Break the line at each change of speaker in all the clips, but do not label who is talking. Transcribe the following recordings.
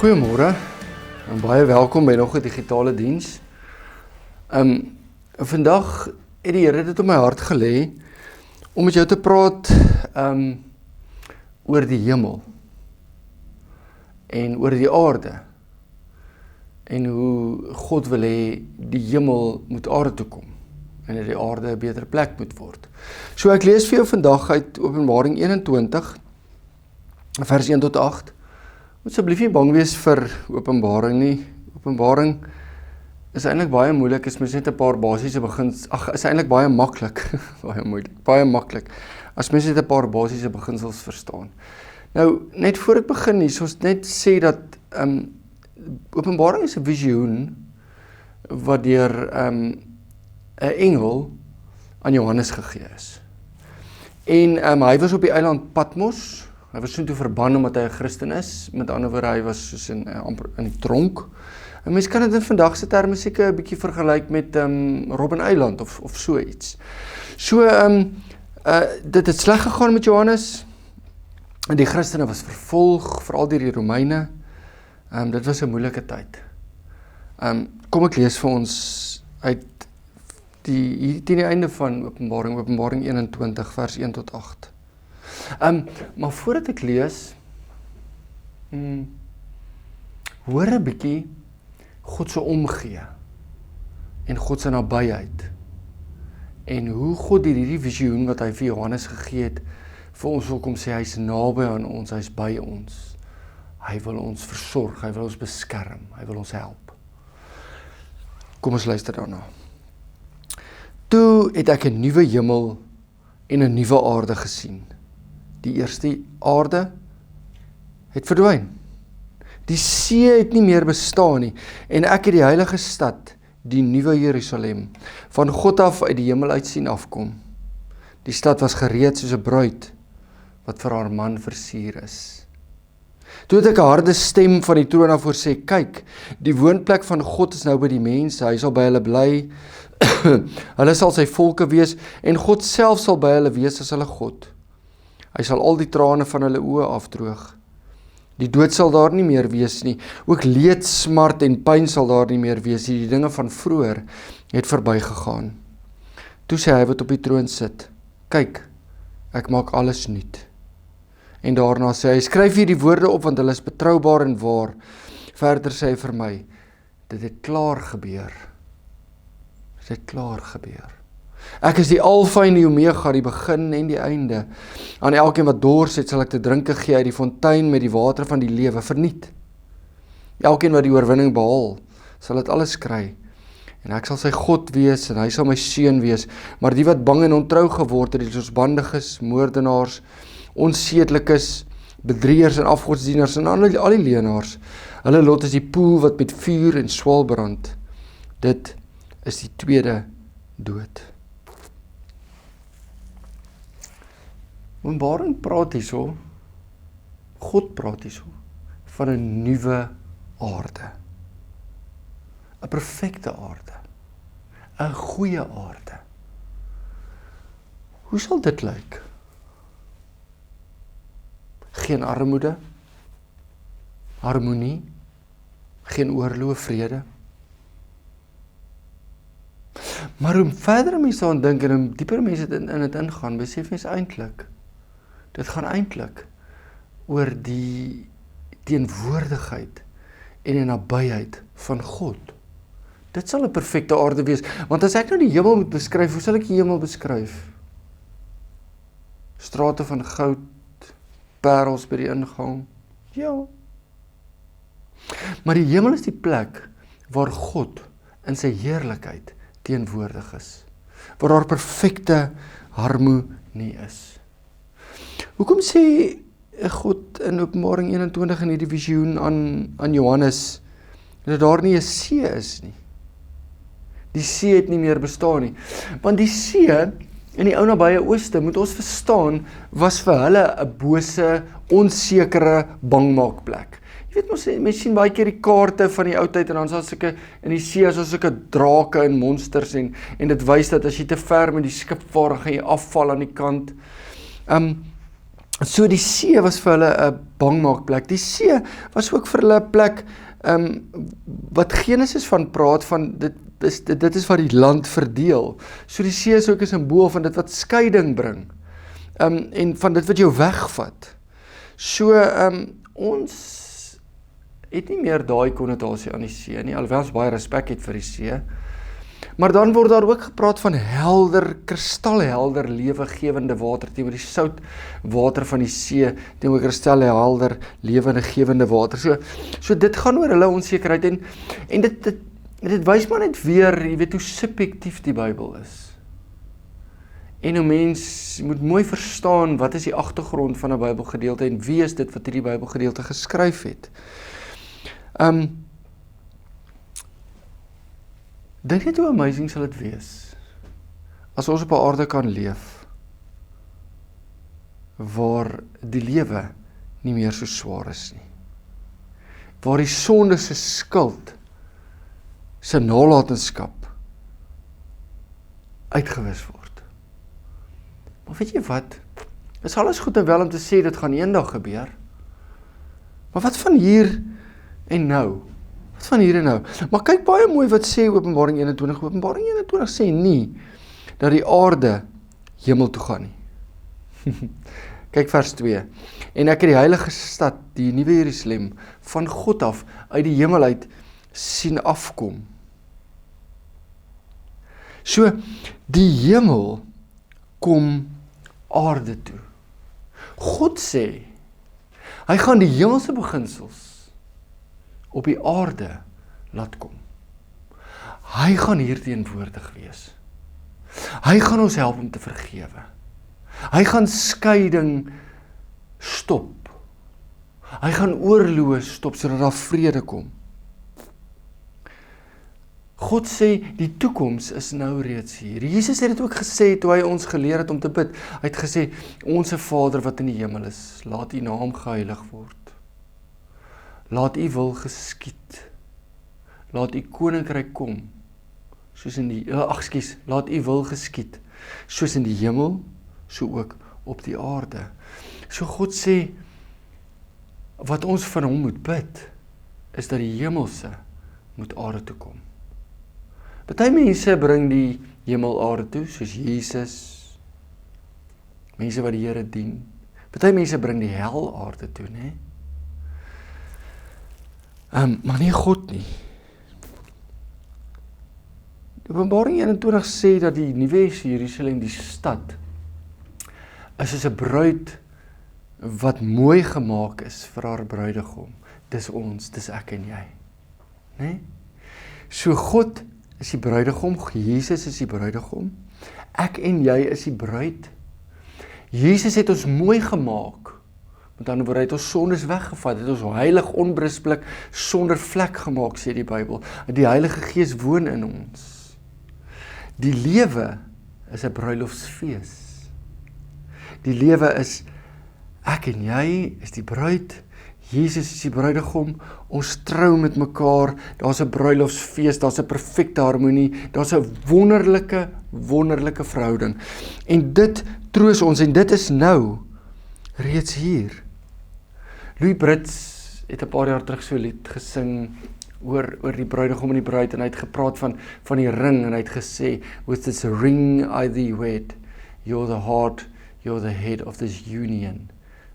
Goeiemôre en baie welkom by nog 'n digitale diens. Vandag het die Here dit op my hart gelê om met jou te praat oor die hemel en oor die aarde en hoe God wil hê die hemel moet aarde toe kom en dat die aarde 'n beter plek moet word. So ek lees vir jou vandag uit Openbaring 21 vers 1 tot 8. Moet asseblief nie bang wees vir Openbaring nie. Openbaring is eintlik baie moeilik, as mens net 'n paar basiese beginsels, is eintlik baie maklik, baie maklik, as mens net 'n paar basiese beginsels verstaan. Nou, net voor ek begin hier, ons net sê dat Openbaring is 'n visioen wat deur 'n engel aan Johannes gegee is. En hy was op die eiland Patmos. Hy was toe verban omdat hy 'n Christen is. Met ander woorde, hy was soos in die tronk. En mens kan dit in vandag se terme seker 'n bietjie vergelyk met Robben Eiland of so iets. So dit het sleg gegaan met Johannes. En die Christene was vervolg, veral deur die Romeine. Dit was 'n moeilike tyd. Kom ek lees vir ons uit hier teen die einde van Openbaring 21 vers 1 tot 8. Maar voordat ek lees, hoor 'n bietjie God se omgee en God se nabyheid en hoe God hierdie visioen wat hy vir Johannes gegee het, vir ons wil kom sê, hy's naby aan ons, hy's by ons. Hy wil ons versorg, hy wil ons beskerm, hy wil ons help. Kom ons luister daarna. Toe het ek 'n nuwe hemel en 'n nuwe aarde gesien. Die eerste aarde het verdwyn. Die see het nie meer bestaan nie, en ek het die heilige stad, die nuwe Jerusalem, van God af uit die hemel uit sien afkom. Die stad was gereed soos 'n bruid, wat vir haar man versier is. Toe het ek 'n harde stem van die troon af hoor sê, kyk, die woonplek van God is nou by die mense, hy sal by hulle bly, hulle sal sy volke wees, en God self sal by hulle wees as hulle God. Hy sal al die trane van hulle oë afdroog. Die dood sal daar nie meer wees nie, ook leed, smart en pyn sal daar nie meer wees nie, die dinge van vroeër het verbygegaan. Toe sê hy wat op die troon sit, kyk, ek maak alles nuut. En daarna sê hy, skryf hier die woorde op, want hulle is betroubaar en waar. Verder sê hy vir my, dit het klaar gebeur. Dit het klaar gebeur. Ek is die Alfa en die Omega, die begin en die einde. Aan elkeen wat dors het, sal ek te drinke gee uit die fontein met die water van die lewe, verniet. Elkeen wat die oorwinning behaal, sal dit alles kry. En ek sal sy God wees, en hy sal my seun wees. Maar die wat bang en ontrou geword het, die losbandiges, moordenaars, onsedelikes, bedrieërs en afgodsdieners, en al die leenaars, hulle lot is die poel wat met vuur en swaal brand. Dit is die tweede dood. Openbaring praat hierso, God praat hierso, van 'n nuwe aarde. 'n Perfekte aarde. 'n Goeie aarde. Hoe sal dit lyk? Geen armoede, harmonie, geen oorlog, vrede. Maar hoe verder mense aan dink en hoe dieper mense in dit ingaan, besef mense eintlik, dit gaan eintlik oor die teenwoordigheid en die nabyheid van God. Dit sal 'n perfekte aarde wees, want as ek nou die hemel moet beskryf, hoe sal ek die hemel beskryf? Strate van goud, parels by die ingang, ja. Maar die hemel is die plek waar God in sy heerlikheid teenwoordig is, waar daar perfekte harmonie is. Hoekom sê God in Openbaring 21 in hierdie visioen aan Johannes, dat daar nie 'n see is nie? Die see het nie meer bestaan nie. Want die see in die ou nabye ooste, moet ons verstaan, was vir hulle 'n bose, onsekere bangmaakplek. Jy weet, mens sien baie keer die kaarte van die ou tyd, en dan is daar sulke, in die see is daar sulke drake en monsters, en dit wys dat as jy te ver met die skip vaar, gaan jy afval aan die kant. So die see was vir hulle 'n bangmaakplek. Die see was ook vir hulle 'n plek wat Genesis van praat van dit is wat die land verdeel. So die see is ook 'n simbool van dit wat skeiding bring. En van dit wat jou wegvat. So ons het nie meer daai konnotasie aan die see nie, alhoewel ons baie respek het vir die see. Maar dan word daar ook gepraat van helder, kristalhelder, lewegewende water, teenoor die sout water van die see, teenoor kristalhelder, lewende, gewende water. So dit gaan oor hulle onsekerheid, en dit wys maar net weer, jy weet hoe subjektief die Bybel is. En hoe mens moet mooi verstaan, wat is die agtergrond van 'n Bybelgedeelte, en wie is dit wat hierdie Bybelgedeelte geskryf het. Dink net hoe amazing sal dit wees, as ons op 'n aarde kan leef, waar die lewe nie meer so swaar is nie. Waar die sonde se skuld, se nalatenskap, uitgewis word. Maar weet jy wat? Dit is alles goed en wel om te sê, dit gaan eendag gebeur. Maar wat van hier en nou? Wat van hier en nou? Maar kyk baie mooi wat sê Openbaring 21. Openbaring 21 sê nie, dat die aarde hemel toe gaan nie. Kyk vers 2. En ek het die heilige stad, die nuwe Jerusalem, van God af, uit die hemel uit, sien afkom. So, die hemel kom aarde toe. God sê, hy gaan die hemelse beginsels op die aarde laat kom. Hy gaan hier teenwoordig wees. Hy gaan ons help om te vergewe. Hy gaan skeiding stop. Hy gaan oorloë stop, sodat daar vrede kom. God sê, die toekoms is nou reeds hier. Jesus het dit ook gesê, toe hy ons geleer het om te bid. Hy het gesê, Onse Vader wat in die hemel is, laat u naam geheilig word. Laat u wil geskied. Laat u koninkryk kom. Laat u wil geskied. Soos in die hemel, so ook op die aarde. So God sê, wat ons van hom moet bid, is dat die hemelse moet aarde toe kom. Party mense bring die hemel aarde toe, soos Jesus, mense wat die Here dien. Party mense bring die hel aarde toe, né? Maar nie God nie. Openbaring 21 sê dat die nuwe Jerusalem, die stad, is soos 'n bruid wat mooi gemaak is vir haar bruidegom. Dis ons, dis ek en jy. Né? So God is die bruidegom, Jesus is die bruidegom, ek en jy is die bruid. Jesus het ons mooi gemaak, met ander woorde, hy het ons sondes weggevat, het ons heilig, onberisplik, sonder vlek gemaak, sê die Bybel. Die Heilige Gees woon in ons. Die lewe is 'n bruilofsfees. Die lewe is, ek en jy is die bruid, Jesus is die bruidegom, ons trou met mekaar, daar's 'n bruilofsfees, daar's 'n perfekte harmonie, daar's 'n wonderlike verhouding. En dit troos ons, en dit is nou, reeds hier. Louis Brits het 'n paar jaar terug so 'n lied gesing, oor die bruidegom en die bruid, en hy het gepraat van die ring, en hy het gesê, with this ring I thee wed, you're the heart, you're the head of this union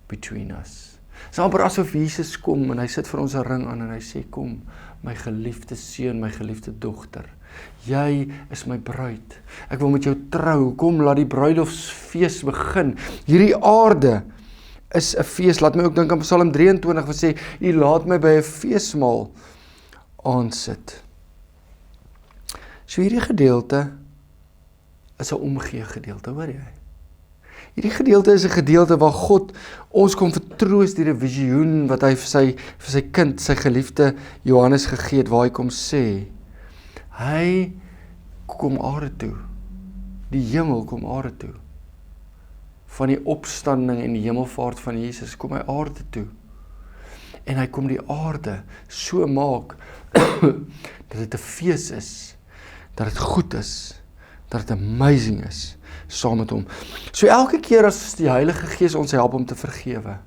between us. Dit is amper asof Jesus kom, en hy sit vir ons 'n ring aan, en hy sê, kom, my geliefde seun, my geliefde dogter, jy is my bruid, ek wil met jou trou, kom, laat die bruilofsfees begin. Hierdie aarde is 'n fees, laat my ook dink aan Psalm 23, wat sê, u laat my by 'n feesmaal aansit. So hierdie gedeelte is 'n omgee gedeelte, hoor jy? Hierdie gedeelte is 'n gedeelte waar God ons kom vertroos deur 'n visioen wat hy vir sy kind, sy geliefde Johannes gegee het, waar hy kom sê, hy kom aarde toe, die hemel kom aarde toe, van die opstanding en die hemelvaart van Jesus, kom hy aarde toe, en hy kom die aarde so maak, dat dit 'n fees is, dat dit goed is, dat dit amazing is, saam met hom. So elke keer as die Heilige Gees ons help om te vergewe,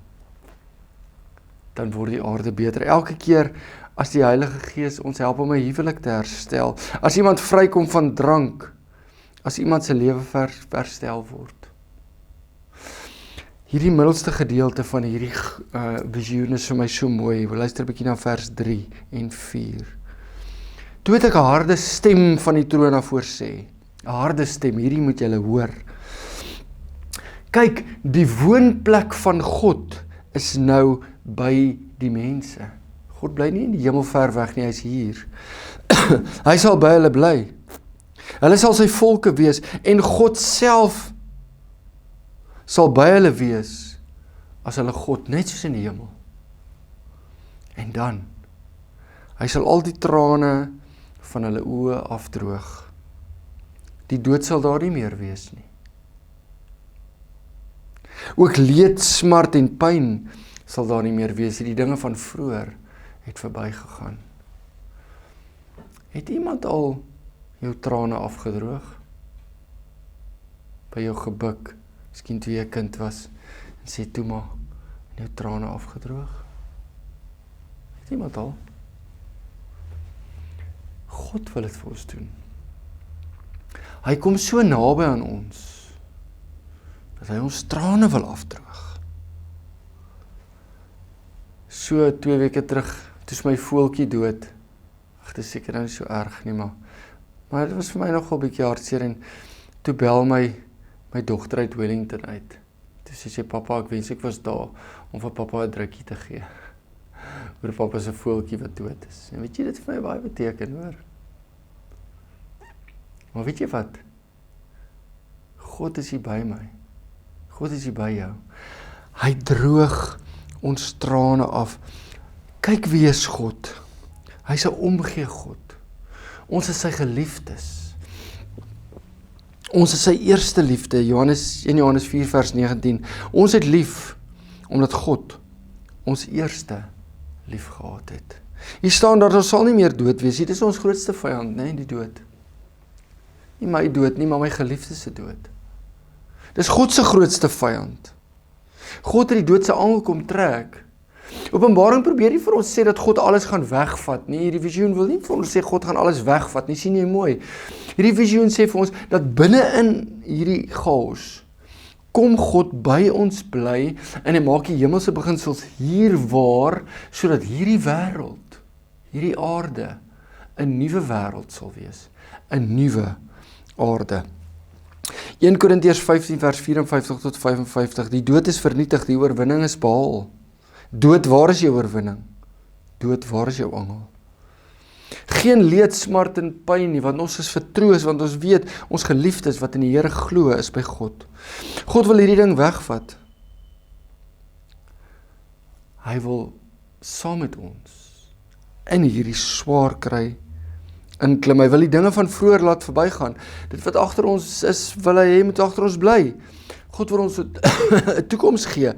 dan word die aarde beter. Elke keer as die Heilige Gees ons help om 'n huwelik te herstel, as iemand vrykom van drank, as iemand se lewe herstel word. Hierdie middelste gedeelte van hierdie visioen is vir my so mooi. Luister 'n bietjie na vers 3 en 4. Toe het ek 'n harde stem van die troon af voor sê. 'n Harde stem, hierdie moet julle hoor. Kyk, die woonplek van God is nou by die mense. God bly nie in die hemel ver weg nie, hy is hier. Hy sal by hulle bly. Hulle sal sy volke wees en God self sal by hulle wees as hulle God, net soos in die hemel. En dan, hy sal al die trane van hulle oë afdroog. Die dood sal daar nie meer wees nie. Ook leed, smart en pyn sal daar nie meer wees. Die dinge van vroeër het verbygegaan. Het iemand al jou trane afgedroog? By jou gebuk, miskien toe jy 'n kind was, en sê toe maar, en jou trane afgedroog? Het iemand al? God wil dit vir ons doen. Hy kom so naby aan ons, dat hy ons trane wil afdroog. So 2 weke terug, toe is my voeltjie dood. Ag, dit is seker nou nie so erg nie, maar dit was vir my nogal 'n bietjie hartseer, en toe bel my dogter uit Wellington uit. Toe sê sy, pappa, ek wens ek was daar, om vir pappa 'n drukkie te gee, oor pappa se voeltjie wat dood is. En weet jy, dit vir my baie beteken, hoor. Maar weet jy wat? God is hier by my. God is hier by jou. Hy droog ons trane af. Kyk wie is God. Hy is 'n omgee God. Ons is sy geliefdes. Ons is sy eerste liefde. 1 Johannes 4 vers 19. Ons het lief, omdat God ons eerste lief gehad het. Hier staan dat ons sal nie meer dood wees. Dit is ons grootste vyand, nee, die dood. Nie my dood nie, maar my geliefde se dood. Dis God se grootste vyand. God het die dood se angel kom trek. Openbaring probeer nie vir ons sê dat God alles gaan wegvat nie. Hierdie visioen wil nie vir ons sê God gaan alles wegvat nie. Sien jy mooi? Hierdie visioen sê vir ons dat binne in hierdie chaos kom God by ons bly en hy maak die hemelse beginsels hier waar, sodat hierdie wêreld, hierdie aarde 'n nuwe wêreld sal wees. 'n Nuwe aarde. 1 Korintiërs 15 vers 54 tot 55. Die dood is vernietig, die oorwinning is behaal. Dood, waar is jou oorwinning? Dood, waar is jou angel? Geen leed, smart en pyn nie, want ons is vertroos, want ons weet, ons geliefdes wat in die Here glo is by God. God wil hierdie ding wegvat. Hy wil saam met ons in hierdie swaar kry inklim. Hy wil die dinge van vroeër laat verbygaan. Dit wat agter ons is, wil hy moet agter ons bly. God wil ons 'n toekoms gee.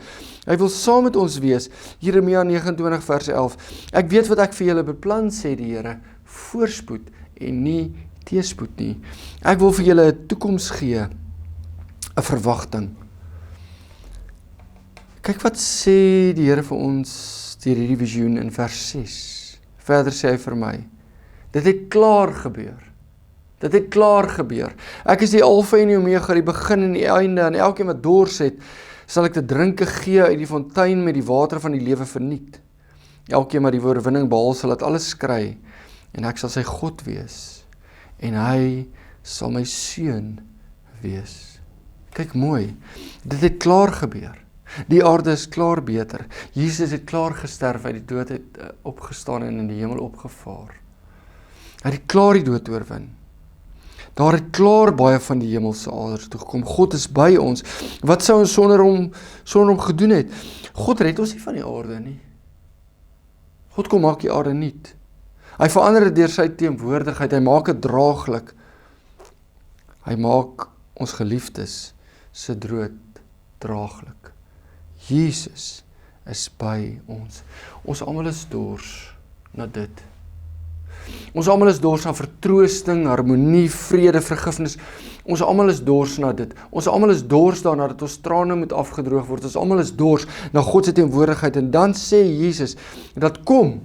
Hy wil saam met ons wees. Jeremia 29 vers 11. Ek weet wat ek vir julle beplan, sê die Here, voorspoed en nie teëspoed nie. Ek wil vir julle 'n toekoms gee, 'n verwagting. Kyk wat sê die Here vir ons deur hierdie visioen in vers 6. Verder sê hy vir my, dit het klaar gebeur. Dit het klaar gebeur. Ek is die Alfa en die Omega, die begin en die einde, en elkeen wat dors het, sal ek te drinke gee uit die fontein met die water van die lewe verniet. Elkeen wat die oorwinning behaal, sal dit alles kry, en ek sal sy God wees, en hy sal my seun wees. Kyk mooi, dit het klaar gebeur. Die aarde is klaar beter. Jesus het klaar gesterf, uit die dood het opgestaan en in die hemel opgevaar. Hy het klaar die dood oorwin. Daar het klaar baie van die hemelse aders toe gekom. God is by ons. Wat sou ons sonder hom gedoen het? God red ons nie van die aarde nie. God kom maak die aarde nuut. Hy verander dit deur sy teenwoordigheid. Hy maak dit draaglik. Hy maak ons geliefdes se dood draaglik. Jesus is by ons. Ons almal is dors na dit. Ons almal is dors aan vertroosting, harmonie, vrede, vergifnis. Ons almal is dors na dit. Ons almal is dors daarna dat ons trane moet afgedroog word. Ons almal is dors na God se teenwoordigheid. En dan sê Jesus dat kom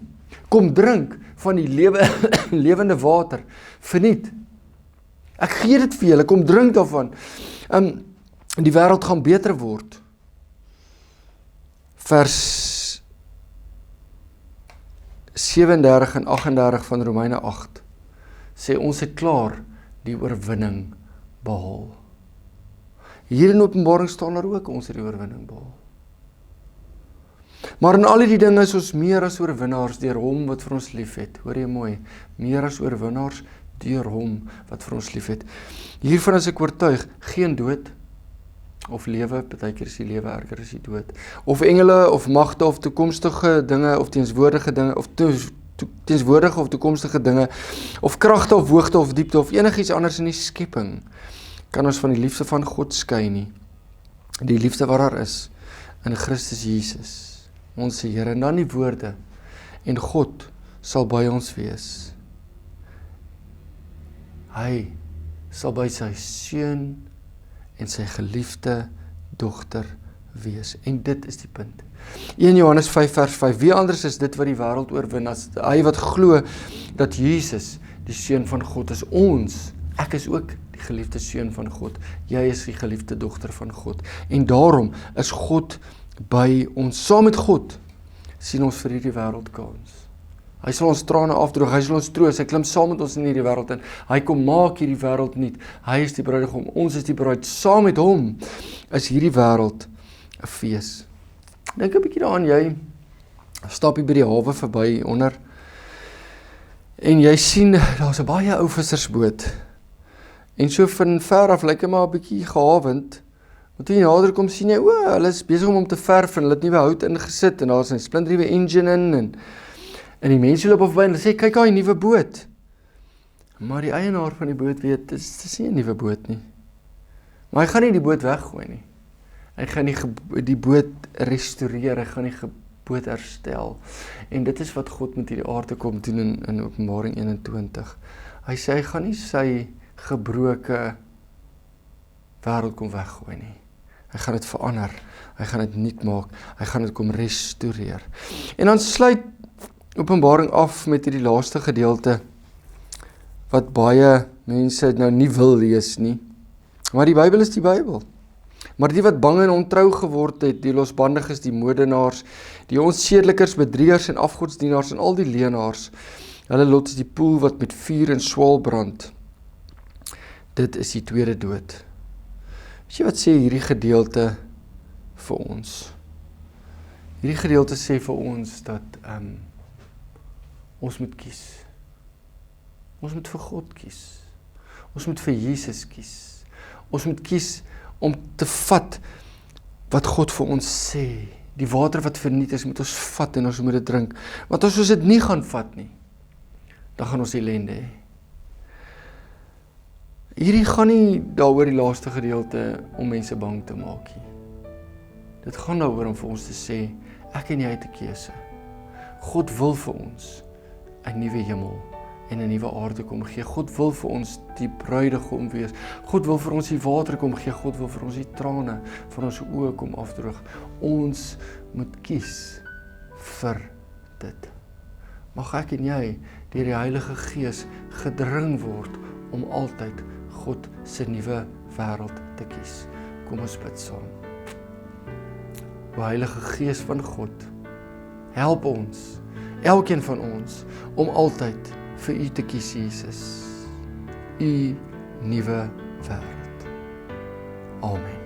drink van die lewende water. Verniet. Ek gee dit vir julle, kom drink daarvan. Die wêreld gaan beter word. Vers 37 en 38 van Romeine 8 sê ons het klaar die oorwinning behaal. Hier in Openbaring staan daar ook ons het die oorwinning behaal. Maar in al die dinge is ons meer as oorwinnaars deur hom wat vir ons liefhet. Hoor jy mooi, meer as oorwinnaars deur hom wat vir ons liefhet. Hiervan is ek oortuig, geen dood of lewe, partykeer is die lewe erger as die dood, of engele of magte of toekomstige dinge of teenswoordige dinge of teenswoordige of toekomstige dinge of kragte of hoogte of diepte of enigiets anders in die skepping kan ons van die liefde van God skei nie. Die liefde wat daar is in Christus Jesus, ons Here. En dan die woorde, en God sal by ons wees. Hy sal by sy seun en sy geliefde dogter wees. En dit is die punt. 1 Johannes 5 vers 5, wie anders is dit wat die wêreld oorwin as hy wat glo dat Jesus die seun van God is. Ons, ek is ook die geliefde seun van God, jy is die geliefde dogter van God. En daarom is God by ons. Saam met God sien ons vir hierdie wêreld kans. Hy sal ons trane afdroog, hy sal ons troos, hy klim saam met ons in hierdie wêreld in. Hy kom maak hierdie wêreld nuut. Hy is die bruidegom, ons is die bruid. Saam met hom is hierdie wêreld 'n fees. Dink 'n bietjie daaraan, jy stap hier by die hawe verby onder en jy sien daar's 'n baie ou vissersboot. En so van ver af lyk hy maar 'n bietjie gehawend. Want toe jy nader kom sien jy, hulle is besig om te verf en hulle het nuwe hout ingesit en daar's 'n splinternuwe engine in en die mense loop verby en hulle sê kyk daai nuwe boot. Maar die eienaar van die boot weet dis nie 'n nuwe boot nie. Maar hy gaan nie die boot weggooi nie. Hy gaan die boot restoreer, hy gaan die boot herstel. En dit is wat God met hierdie aarde kom doen in Openbaring 21. Hy sê hy gaan nie sy gebroke wêreld kom weggooi nie. Hy gaan dit verander, hy gaan dit nuut maak, hy gaan dit kom restoreer. En dan sluit Openbaring af met hierdie laaste gedeelte, wat baie mense nou nie wil lees nie. Maar die Bybel is die Bybel. Maar die wat bang en ontrou geword het, die losbandiges, die moordenaars, die onsedelikers, bedriegers en afgodsdienaars en al die leenaars, hulle lot is die poel wat met vuur en swaal brand. Dit is die tweede dood. Weet jy wat sê hierdie gedeelte vir ons? Hierdie gedeelte sê vir ons dat ons moet kies. Ons moet vir God kies. Ons moet vir Jesus kies. Ons moet kies om te vat wat God vir ons sê. Die water wat verniet is, moet ons vat en ons moet dit drink. Want as ons dit nie gaan vat nie, dan gaan ons ellende hê. Hierdie gaan nie daaroor die laaste gedeelte om mense bang te maak nie. Dit gaan daaroor om vir ons te sê, ek en jy het 'n keuse. God wil vir ons 'n nuwe hemel en 'n nuwe aarde kom gee. God wil vir ons die bruidegom wees. God wil vir ons die water kom gee. God wil vir ons die trane van ons oë kom afdroog. Ons moet kies vir dit. Mag ek en jy deur die Heilige Gees gedring word om altyd God se nuwe wêreld te kies. Kom ons bid saam. O Heilige Gees van God, help ons, elkeen van ons, om altyd vir U te kies, Jesus. U nuwe wêreld. Amen.